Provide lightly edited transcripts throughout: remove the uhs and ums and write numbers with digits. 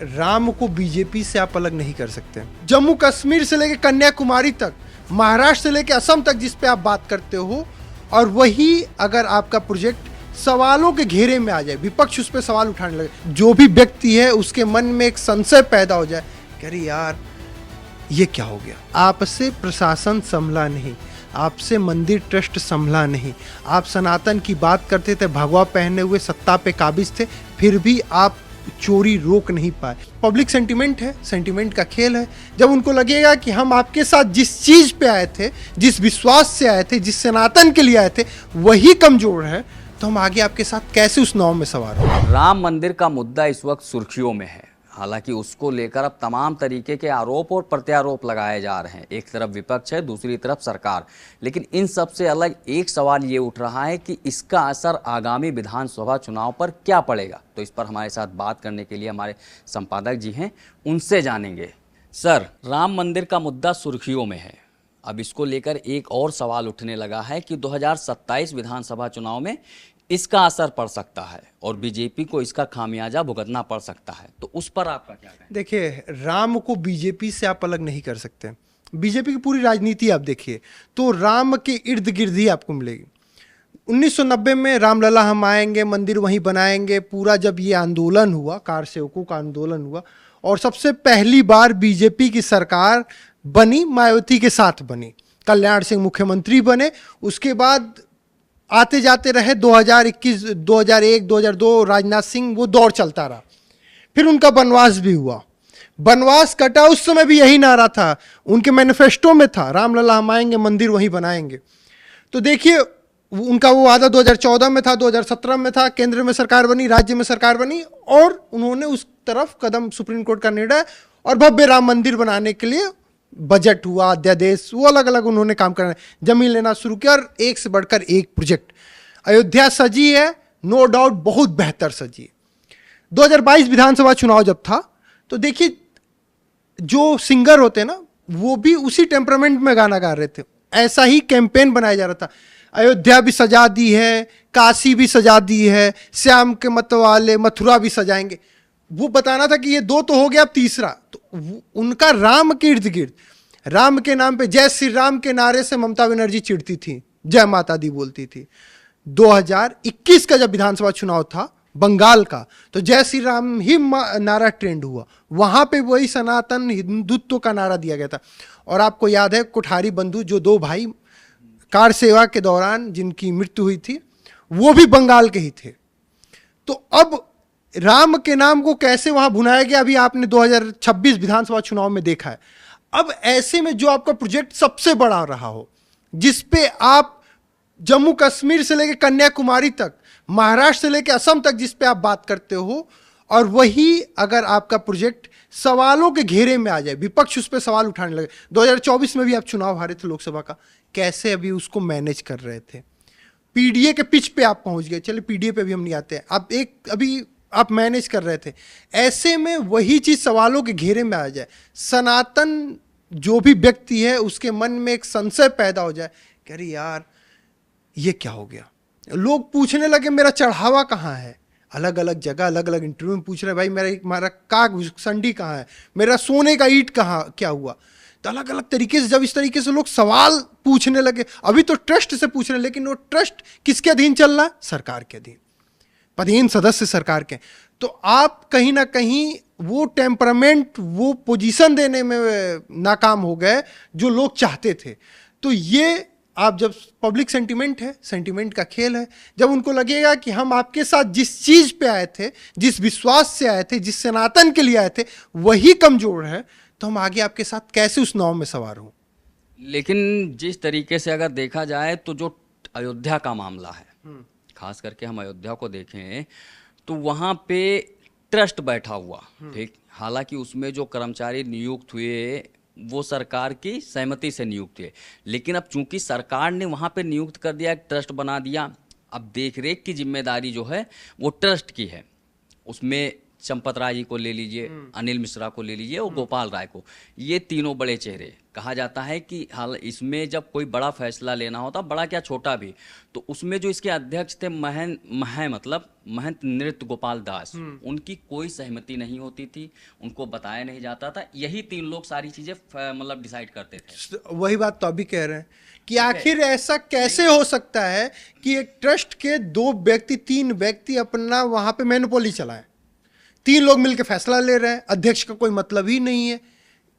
राम को बीजेपी से आप अलग नहीं कर सकते। जम्मू कश्मीर से लेकर कन्याकुमारी तक, महाराष्ट्र से लेकर असम तक जिस पे आप बात करते हो, और वही अगर आपका प्रोजेक्ट सवालों के घेरे में आ जाए, विपक्ष उस पर सवाल उठाने लगे, जो भी व्यक्ति है उसके मन में एक संशय पैदा हो जाए कि अरे यार ये क्या हो गया। आपसे प्रशासन संभला नहीं, आपसे मंदिर ट्रस्ट संभला नहीं, आप सनातन की बात करते थे, भगवा पहने हुए सत्ता पे काबिज थे, फिर भी आप चोरी रोक नहीं पाए। पब्लिक सेंटिमेंट है, सेंटिमेंट का खेल है। जब उनको लगेगा कि हम आपके साथ जिस चीज पे आए थे, जिस विश्वास से आए थे, जिस सनातन के लिए आए थे, वही कमजोर है, तो हम आगे आपके साथ कैसे उस नाव में सवार हो। राम मंदिर का मुद्दा इस वक्त सुर्खियों में है। हालांकि उसको लेकर अब तमाम तरीके के आरोप और प्रत्यारोप लगाए जा रहे हैं। एक तरफ विपक्ष है, दूसरी तरफ सरकार। लेकिन इन सब से अलग एक सवाल ये उठ रहा है कि इसका असर आगामी विधानसभा चुनाव पर क्या पड़ेगा। तो इस पर हमारे साथ बात करने के लिए हमारे संपादक जी हैं, उनसे जानेंगे। सर, राम मंदिर का मुद्दा सुर्खियों में है। अब इसको लेकर एक और सवाल उठने लगा है कि 2027 विधानसभा चुनाव में इसका असर पड़ सकता है और बीजेपी को इसका खामियाजा भुगतना पड़ सकता है। तो उस पर आपका क्या कहना है? देखिए, राम को बीजेपी से आप अलग नहीं कर सकते। बीजेपी की पूरी राजनीति आप देखिए तो राम के इर्द गिर्द ही आपको मिलेगी। 1990 में रामलला हम आएंगे, मंदिर वहीं बनाएंगे, पूरा जब ये आंदोलन हुआ, कार सेवकों का आंदोलन हुआ, और सबसे पहली बार बीजेपी की सरकार बनी, मायावती के साथ बनी, कल्याण सिंह मुख्यमंत्री बने। उसके बाद आते जाते रहे 2021, 2001, 2002 राजनाथ सिंह, वो दौर चलता रहा। फिर उनका वनवास भी हुआ, वनवास कटा, उस समय भी यही नारा था, उनके मैनिफेस्टो में था, रामलला हम आएंगे, मंदिर वहीं बनाएंगे। तो देखिए, उनका वो वादा 2014 में था, 2017 में था, केंद्र में सरकार बनी, राज्य में सरकार बनी, और उन्होंने उस तरफ कदम, सुप्रीम कोर्ट का निर्णय और भव्य राम मंदिर बनाने के लिए बजट हुआ, अध्यादेश, वो अलग अलग उन्होंने काम करना, जमीन लेना शुरू किया, और एक से बढ़कर एक प्रोजेक्ट। अयोध्या सजी है, नो डाउट बहुत बेहतर सजी है। 2022 विधानसभा चुनाव जब था, तो देखिए जो सिंगर होते ना, वो भी उसी टेम्परामेंट में गाना गा रहे थे, ऐसा ही कैंपेन बनाया जा रहा था। अयोध्या भी सजा दी है, काशी भी सजा दी है, श्याम के मतवाले मथुरा भी सजाएंगे। वो बताना था कि ये दो तो हो गया, अब तीसरा। तो उनका राम के इर्द गिर्द, राम के नाम पे जय श्री राम के नारे से ममता बनर्जी चिढ़ती थी, जय माता दी बोलती थी। 2021 का जब विधानसभा चुनाव था बंगाल का, तो जय श्री राम ही नारा ट्रेंड हुआ, वहां पे वही सनातन हिंदुत्व का नारा दिया गया था। और आपको याद है कोठारी बंधु, जो दो भाई कार सेवा के दौरान जिनकी मृत्यु हुई थी, वो भी बंगाल के ही थे। तो अब राम के नाम को कैसे वहां भुनाया गया, अभी आपने 2026 विधानसभा चुनाव में देखा है। अब ऐसे में जो आपका प्रोजेक्ट सबसे बड़ा रहा हो, जिसपे आप जम्मू कश्मीर से लेकर कन्याकुमारी तक, महाराष्ट्र से लेकर असम तक जिस पे आप बात करते हो, और वही अगर आपका प्रोजेक्ट सवालों के घेरे में आ जाए, विपक्ष उस पर सवाल उठाने लगे। 2024 में भी आप चुनाव हारे थे लोकसभा का, कैसे अभी उसको मैनेज कर रहे थे। पीडीए के पिच पे आप पहुंच गए, चलिए पीडीए पे भी हम नहीं आते हैं, आप अभी आप मैनेज कर रहे थे। ऐसे में वही चीज सवालों के घेरे में आ जाए, सनातन जो भी व्यक्ति है उसके मन में एक संशय पैदा हो जाए कि अरे यार ये क्या हो गया। लोग पूछने लगे मेरा चढ़ावा कहाँ है, अलग अलग जगह अलग अलग इंटरव्यू में पूछ रहे भाई मेरा काग संडी कहाँ है, मेरा सोने का ईंट कहाँ, क्या हुआ। तो अलग अलग तरीके से जब इस तरीके से लोग सवाल पूछने लगे, अभी तो ट्रस्ट से पूछ रहे हैं, लेकिन वो ट्रस्ट किसके अधीन चल रहा है, सरकार के अधीन, पदेन सदस्य सरकार के। तो आप कहीं ना कहीं वो टेम्परामेंट, वो पोजीशन देने में नाकाम हो गए जो लोग चाहते थे। तो ये आप जब पब्लिक सेंटिमेंट है, सेंटिमेंट का खेल है, जब उनको लगेगा कि हम आपके साथ जिस चीज पे आए थे, जिस विश्वास से आए थे, जिस सनातन के लिए आए थे, वही कमजोर है, तो हम आगे आपके साथ कैसे उस नाव में सवार हों। लेकिन जिस तरीके से अगर देखा जाए तो जो अयोध्या का मामला है, खास करके हम अयोध्या को देखें तो वहाँ पे ट्रस्ट बैठा हुआ, ठीक, हालांकि उसमें जो कर्मचारी नियुक्त हुए वो सरकार की सहमति से नियुक्त हुए, लेकिन अब चूंकि सरकार ने वहाँ पे नियुक्त कर दिया, एक ट्रस्ट बना दिया, अब देख रेख की जिम्मेदारी जो है वो ट्रस्ट की है, उसमें चंपत राय जी को ले लीजिए, अनिल मिश्रा को ले लीजिए और गोपाल राय को, ये तीनों बड़े चेहरे। कहा जाता है कि हाल इसमें जब कोई बड़ा फैसला लेना होता, बड़ा क्या छोटा भी, तो उसमें जो इसके अध्यक्ष थे महंत नृत्य गोपाल दास, उनकी कोई सहमति नहीं होती थी, उनको बताया नहीं जाता था। यही तीन लोग सारी चीजें मतलब डिसाइड करते थे। वही बात तो अभी कह रहे हैं कि आखिर ऐसा कैसे हो सकता है कि एक ट्रस्ट के 3 व्यक्ति अपना वहां पे मोनोपोली चलाएं, 3 लोग मिलकर फैसला ले रहे हैं, अध्यक्ष का कोई मतलब ही नहीं है।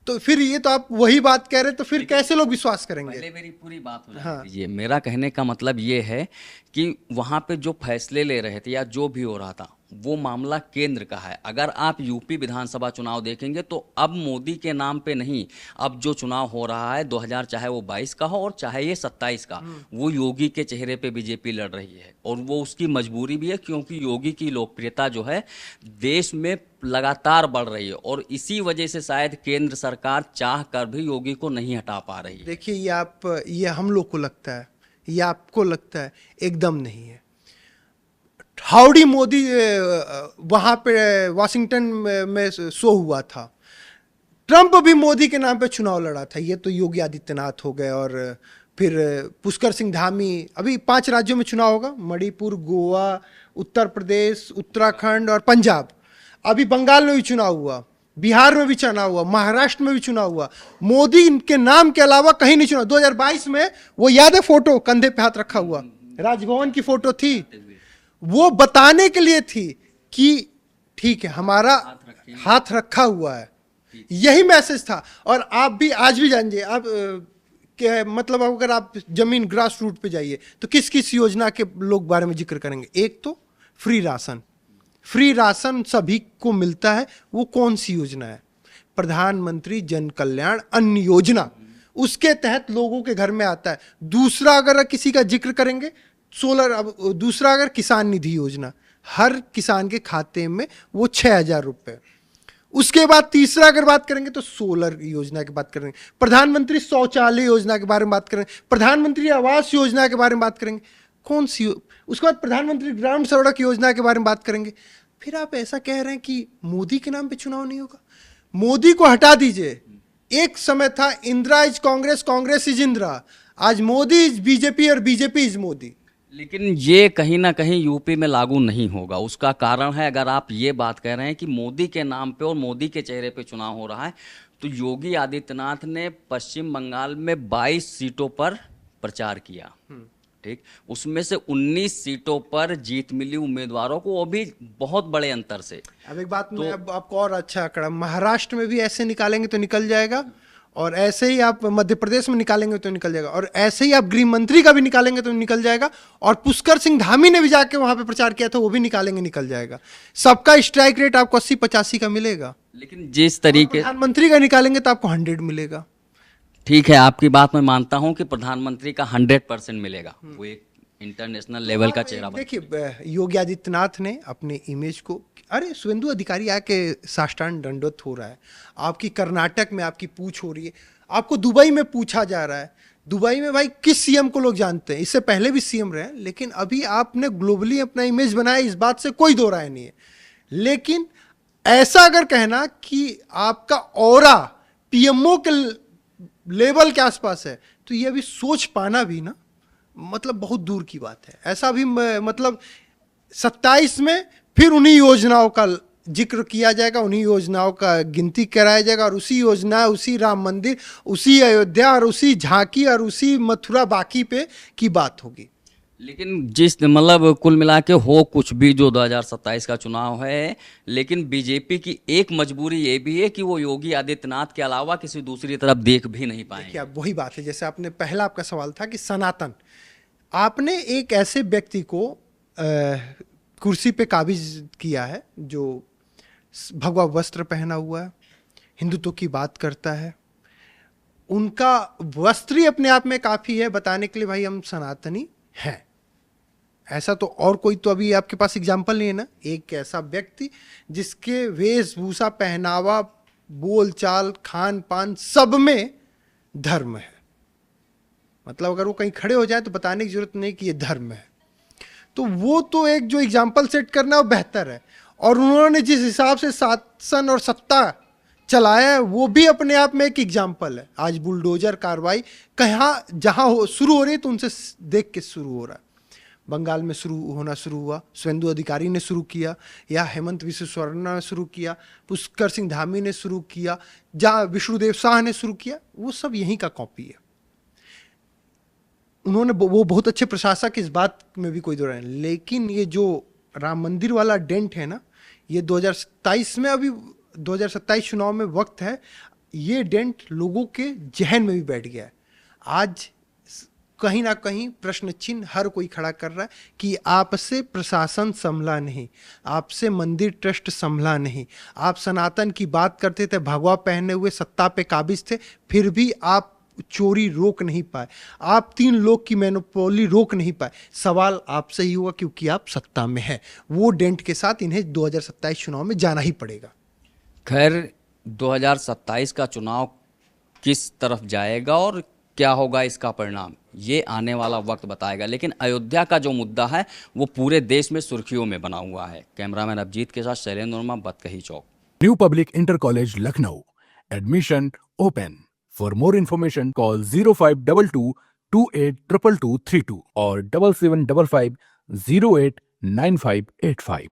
तो फिर ये तो आप वही बात कह रहे हैं, तो फिर कैसे लोग विश्वास करेंगे? पहले मेरी पूरी बात हो जाने दीजिए। मेरा कहने का मतलब ये है कि वहां पे जो फैसले ले रहे थे या जो भी हो रहा था, वो मामला केंद्र का है। अगर आप यूपी विधानसभा चुनाव देखेंगे तो अब मोदी के नाम पे नहीं, अब जो चुनाव हो रहा है 2000, चाहे वो 22 का हो और चाहे ये 27 का, वो योगी के चेहरे पे बीजेपी लड़ रही है। और वो उसकी मजबूरी भी है, क्योंकि योगी की लोकप्रियता जो है देश में लगातार बढ़ रही है, और इसी वजह से शायद केंद्र सरकार चाह कर भी योगी को नहीं हटा पा रही है। देखिए, ये हम लोग को लगता है, ये आपको लगता है, एकदम नहीं है। हाउडी मोदी वहां पे वाशिंगटन में शो हुआ था, ट्रंप भी मोदी के नाम पे चुनाव लड़ा था। ये तो योगी आदित्यनाथ हो गए, और फिर पुष्कर सिंह धामी। अभी 5 राज्यों में चुनाव होगा, मणिपुर, गोवा, उत्तर प्रदेश, उत्तराखंड और पंजाब। अभी बंगाल में भी चुनाव हुआ, बिहार में भी चुनाव हुआ, महाराष्ट्र में भी चुनाव हुआ। मोदी के नाम के अलावा कहीं नहीं चुनाव। 2022 में वो याद है फोटो, कंधे पे हाथ रखा हुआ, राजभवन की फोटो थी, वो बताने के लिए थी कि ठीक है, हमारा हाथ रखा हुआ है, यही मैसेज था। और आप भी आज भी जानिए, आप मतलब अगर आप जमीन ग्रास रूट पे जाइए तो किस किस योजना के लोग बारे में जिक्र करेंगे? एक तो फ्री राशन सभी को मिलता है। वो कौन सी योजना है? प्रधानमंत्री जन कल्याण अन्न योजना, उसके तहत लोगों के घर में आता है। दूसरा अगर किसी का जिक्र करेंगे, सोलर। अब दूसरा अगर किसान निधि योजना, हर किसान के खाते में वो 6,000 रुपये। उसके बाद तीसरा अगर बात करेंगे तो सोलर योजना की बात करेंगे, प्रधानमंत्री शौचालय योजना के बारे में बात करेंगे, प्रधानमंत्री आवास योजना के बारे में बात करेंगे। कौन सी? उसके बाद प्रधानमंत्री ग्राम सड़क योजना के बारे में बात करेंगे। फिर आप ऐसा कह रहे हैं कि मोदी के नाम पे चुनाव नहीं होगा? मोदी को हटा दीजिए। एक समय था इंदिरा इज कांग्रेस, कांग्रेस इज इंदिरा। आज मोदी इज बीजेपी और बीजेपी इज मोदी। लेकिन ये कहीं ना कहीं यूपी में लागू नहीं होगा। उसका कारण है, अगर आप ये बात कह रहे हैं कि मोदी के नाम पे और मोदी के चेहरे पे चुनाव हो रहा है, तो योगी आदित्यनाथ ने पश्चिम बंगाल में 22 सीटों पर प्रचार किया, ठीक, उसमें से 19 सीटों पर जीत मिली उम्मीदवारों को, वो भी बहुत बड़े अंतर से। अब एक बात मैं अब आपको और अच्छा आंकड़ा, महाराष्ट्र में भी ऐसे निकालेंगे तो निकल जाएगा, और ऐसे ही आप मध्य प्रदेश में निकालेंगे तो निकल जाएगा, और ऐसे ही आप गृह मंत्री का भी निकालेंगे तो निकल जाएगा, और पुष्कर सिंह धामी ने भी जाके वहां पे प्रचार किया था, वो भी निकालेंगे निकल जाएगा। सबका स्ट्राइक रेट आपको 80-85 का मिलेगा। लेकिन जिस तरीके प्रधानमंत्री का निकालेंगे तो आपको 100 मिलेगा। ठीक है, आपकी बात मैं मानता हूं कि प्रधानमंत्री का 100% मिलेगा, वो एक इंटरनेशनल लेवल का चेहरा। देखिए, योगी आदित्यनाथ ने अपने इमेज को, अरे शुभेंदु अधिकारी आके साष्टांग दंडवत हो रहा है, आपकी कर्नाटक में आपकी पूछ हो रही है, आपको दुबई में पूछा जा रहा है। दुबई में भाई किस सीएम को लोग जानते हैं? इससे पहले भी सीएम रहे, लेकिन अभी आपने ग्लोबली अपना इमेज बनाया, इस बात से कोई दो राय नहीं है। लेकिन ऐसा अगर कहना कि आपका ऑरा पीएमओ के लेवल के आसपास है, तो ये अभी सोच पाना भी ना, मतलब बहुत दूर की बात है। ऐसा भी मतलब 27 में फिर उन्हीं योजनाओं का जिक्र किया जाएगा, उन्हीं योजनाओं का गिनती कराया जाएगा, और उसी योजना, उसी राम मंदिर, उसी अयोध्या और उसी झांकी और उसी मथुरा बाकी पे की बात होगी। लेकिन जिस मतलब कुल मिला के हो कुछ भी जो 2027 का चुनाव है, लेकिन बीजेपी की एक मजबूरी ये भी है कि वो योगी आदित्यनाथ के अलावा किसी दूसरी तरफ देख भी नहीं पाएंगे। क्या वही बात है, जैसे आपने पहला आपका सवाल था कि सनातन, आपने एक ऐसे व्यक्ति को कुर्सी पे काबिज किया है जो भगवा वस्त्र पहना हुआ है, हिंदुत्व की बात करता है। उनका वस्त्र ही अपने आप में काफी है बताने के लिए भाई हम सनातनी हैं। ऐसा तो और कोई तो अभी आपके पास एग्जाम्पल नहीं है ना, एक ऐसा व्यक्ति जिसके वेशभूषा, पहनावा, बोलचाल, खान पान सब में धर्म है। मतलब अगर वो कहीं खड़े हो जाए तो बताने की जरूरत नहीं कि ये धर्म है। तो वो तो एक जो एग्जाम्पल सेट करना वो बेहतर है। और उन्होंने जिस हिसाब से शासन और सत्ता चलाया है वो भी अपने आप में एक एग्जाम्पल है। आज बुलडोजर कार्रवाई कहाँ जहाँ शुरू हो रही है तो उनसे देख के शुरू हो रहा है। बंगाल में शुरू हुआ, शुभेंदु अधिकारी ने शुरू किया, या हेमंत विश्व शर्मा ने शुरू किया, पुष्कर सिंह धामी ने शुरू किया, जहाँ विष्णुदेव शाह ने शुरू किया, वो सब यहीं का कॉपी है। उन्होंने वो बहुत अच्छे प्रशासक, इस बात में भी कोई दो राय नहीं, लेकिन ये जो राम मंदिर वाला डेंट है ना, ये 2027 में, अभी 2027 चुनाव में वक्त है, ये डेंट लोगों के जहन में भी बैठ गया है। आज कहीं ना कहीं प्रश्न चिन्ह हर कोई खड़ा कर रहा है कि आपसे प्रशासन संभला नहीं, आपसे मंदिर ट्रस्ट संभला नहीं, आप सनातन की बात करते थे, भगवा पहने हुए सत्ता पे काबिज थे, फिर भी आप चोरी रोक नहीं पाए, आप 3 लोग की मोनोपोली रोक नहीं पाए। सवाल आपसे ही हुआ क्योंकि आप सत्ता में हैं। वो डेंट के साथ इन्हें 2027 चुनाव में जाना ही पड़ेगा। खैर 2027 का चुनाव किस तरफ जाएगा और क्या होगा इसका परिणाम, ये आने वाला वक्त बताएगा। लेकिन अयोध्या का जो मुद्दा है वो पूरे देश में सुर्खियों में बना हुआ है। कैमरामैन अभिजीत के साथ शैलेंद्र वर्मा, बतकही चौक। New public inter college Lucknow, admission open. For more information call 0522 282232 और 7755 089585।